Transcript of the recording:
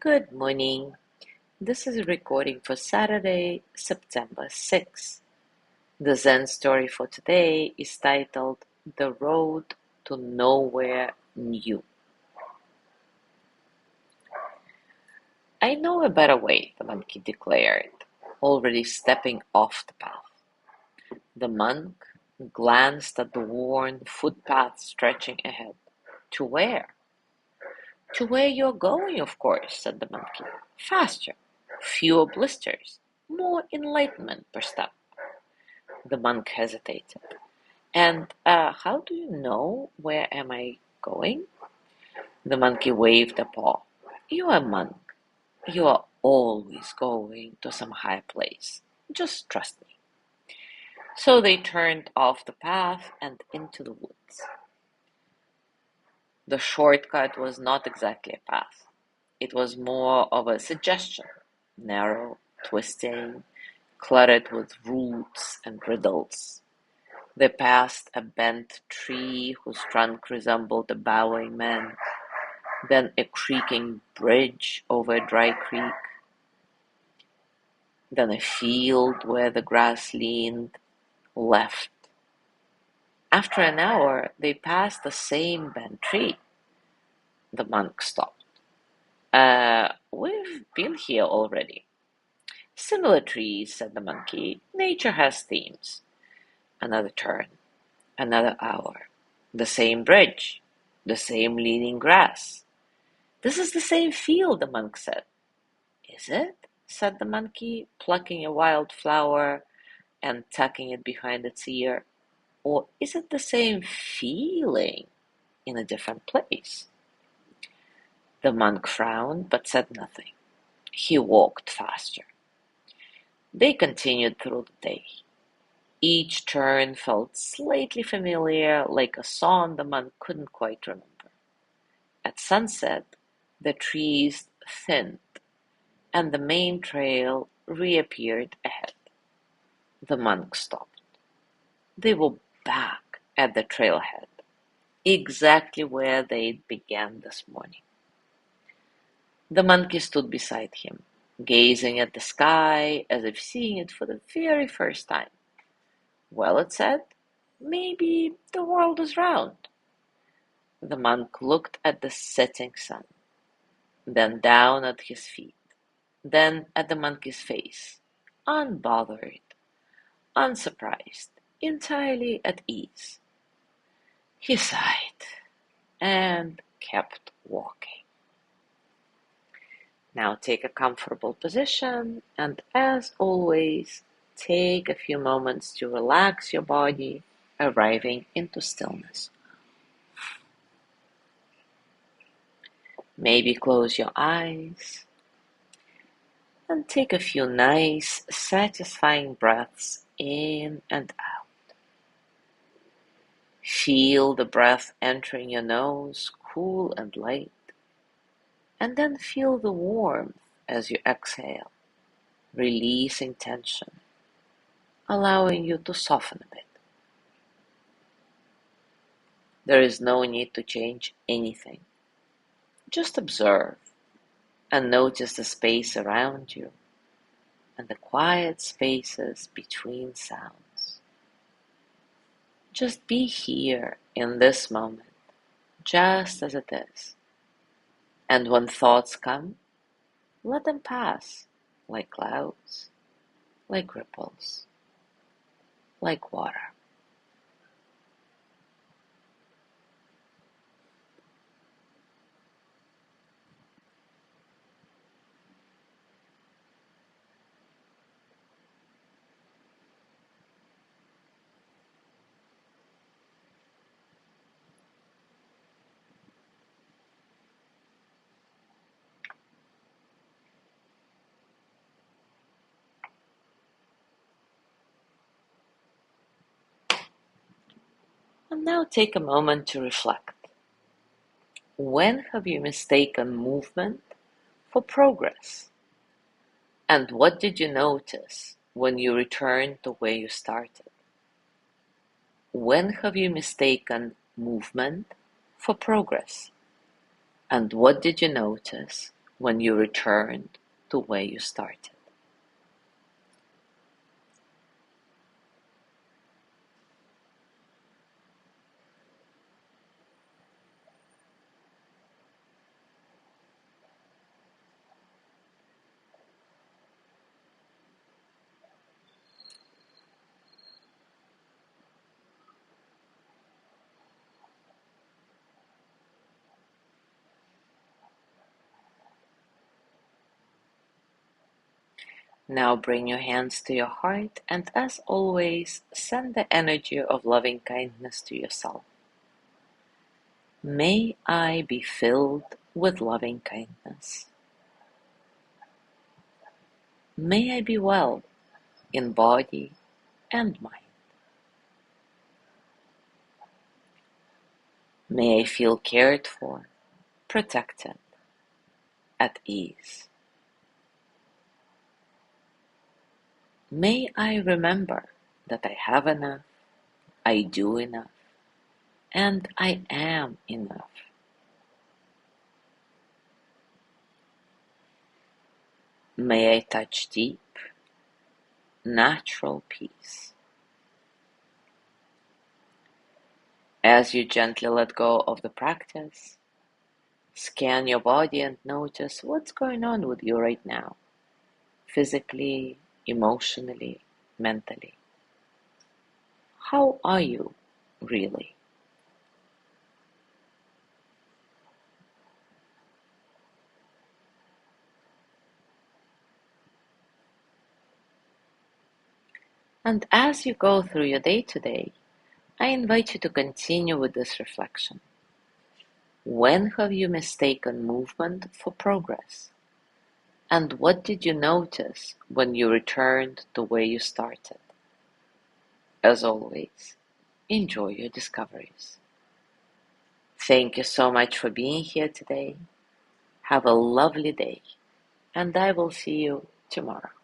Good morning. This is a recording for Saturday, September 6th. The Zen story for today is titled The Road to Nowhere New. I know a better way, the monkey declared, already stepping off the path. The monk glanced at the worn footpath stretching ahead. To where? To where you're going, of course, said the monkey. Faster, fewer blisters, more enlightenment per step. The monk hesitated. And how do you know where am I going? The monkey waved a paw. You are a monk. You are always going to some high place. Just trust me. So they turned off the path and into the woods. The shortcut was not exactly a path. It was more of a suggestion, narrow, twisting, cluttered with roots and riddles. They passed a bent tree whose trunk resembled a bowing man, then a creaking bridge over a dry creek, then a field where the grass leaned left. After an hour, they passed the same bent tree. The monk stopped. We've been here already. Similar trees, said the monkey. Nature has themes. Another turn, another hour. The same bridge, the same leaning grass. This is the same field, the monk said. Is it? Said the monkey, plucking a wild flower and tucking it behind its ear. Or is it the same feeling in a different place? The monk frowned but said nothing. He walked faster. They continued through the day. Each turn felt slightly familiar, like a song the monk couldn't quite remember. At sunset, the trees thinned, and the main trail reappeared ahead. The monk stopped. They were back at the trailhead, exactly where they'd began this morning. The monkey stood beside him, gazing at the sky as if seeing it for the very first time. Well, it said, maybe the world is round. The monk looked at the setting sun, then down at his feet, then at the monkey's face, unbothered, unsurprised, entirely at ease. He sighed and kept walking. Now take a comfortable position and, as always, take a few moments to relax your body, arriving into stillness. Maybe close your eyes and take a few nice, satisfying breaths in and out. Feel the breath entering your nose, cool and light, and then feel the warmth as you exhale, releasing tension, allowing you to soften a bit. There is no need to change anything. Just observe and notice the space around you and the quiet spaces between sounds. Just be here in this moment, just as it is. And when thoughts come, let them pass like clouds, like ripples, like water. And now take a moment to reflect. When have you mistaken movement for progress? And what did you notice when you returned to where you started? When have you mistaken movement for progress? And what did you notice when you returned to where you started. Now bring your hands to your heart and, as always, send the energy of loving kindness to yourself. May I be filled with loving kindness. May I be well in body and mind. May I feel cared for, protected, at ease. May I remember that I have enough, I do enough, and I am enough. May I touch deep, natural peace. As you gently let go of the practice, scan your body and notice what's going on with you right now, physically, emotionally, mentally. How are you really? And as you go through your day today, I invite you to continue with this reflection. When have you mistaken movement for progress? And what did you notice when you returned to where you started? As always, enjoy your discoveries. Thank you so much for being here today. Have a lovely day, and I will see you tomorrow.